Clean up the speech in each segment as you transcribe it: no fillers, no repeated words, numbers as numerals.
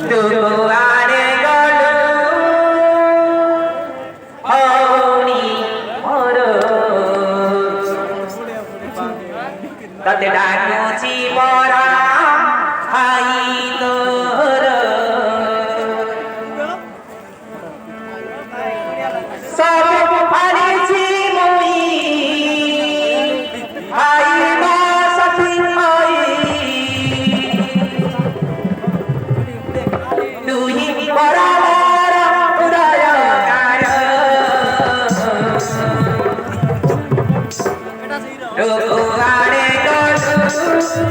দুয়ারে গেল হৌনি মোর ততে ডাকুছি পরা হাই তোর সব হারিছি মই হাই মা সখী মই তুই বরাবর উদয়কার রঘুয়ারে গলু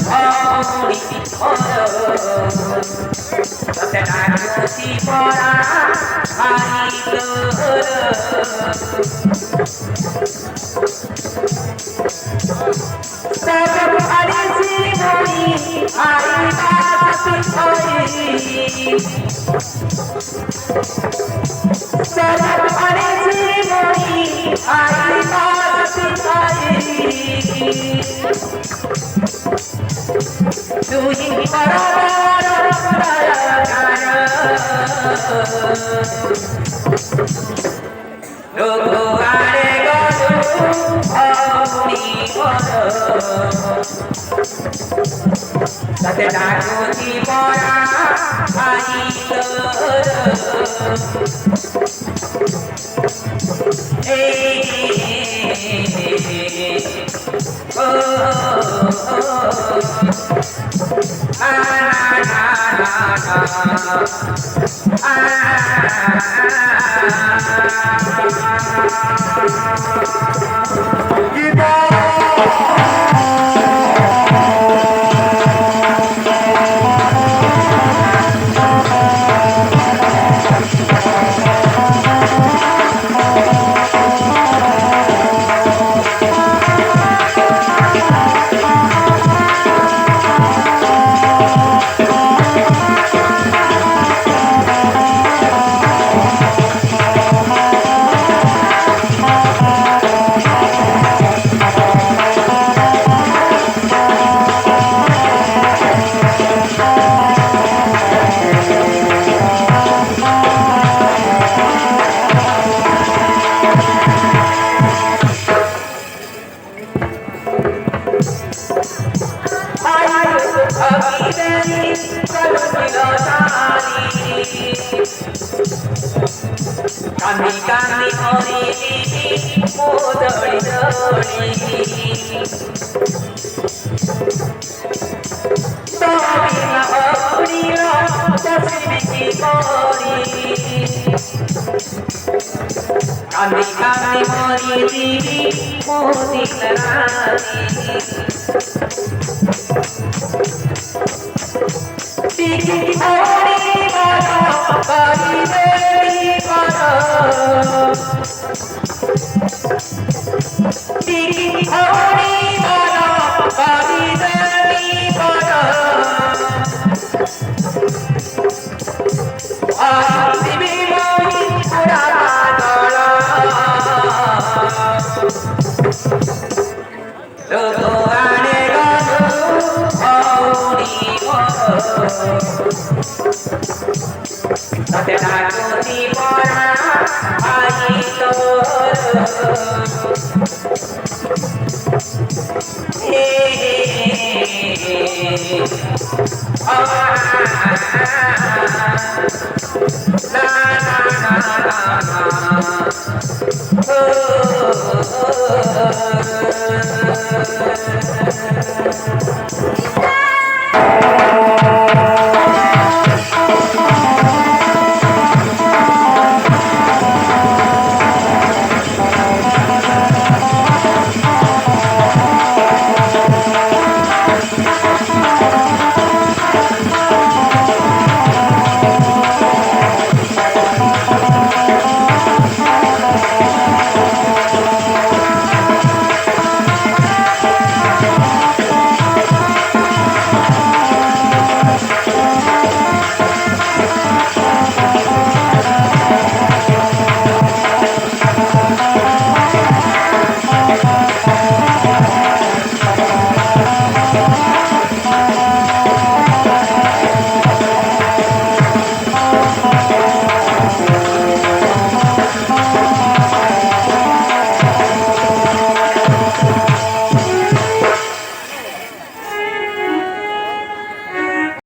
হৌনি ততে ডাকুছি পরা হাই তোর সব হারিছি মই হাই মা সখী মই সব হারিছি মই হাই মা সখী মই তুই বরাবর উদয়কার রঘুয়ারে গলু হৌনি তাতে ডাকুছি পরা হাই তোর ও কান্দি কান্দি হরি মোদড়ি দড়ি তবিনা অরিল তসবিকি করি কান্দি কান্দি হরি দিদি মোদিন রানী দিদি হরি করি দেবী দিদি হরি করি দেবী দিবি মই পুরা দল রঘুয়ারে গলু হৌনি ততে ডাকুছি পরা হাই তোর না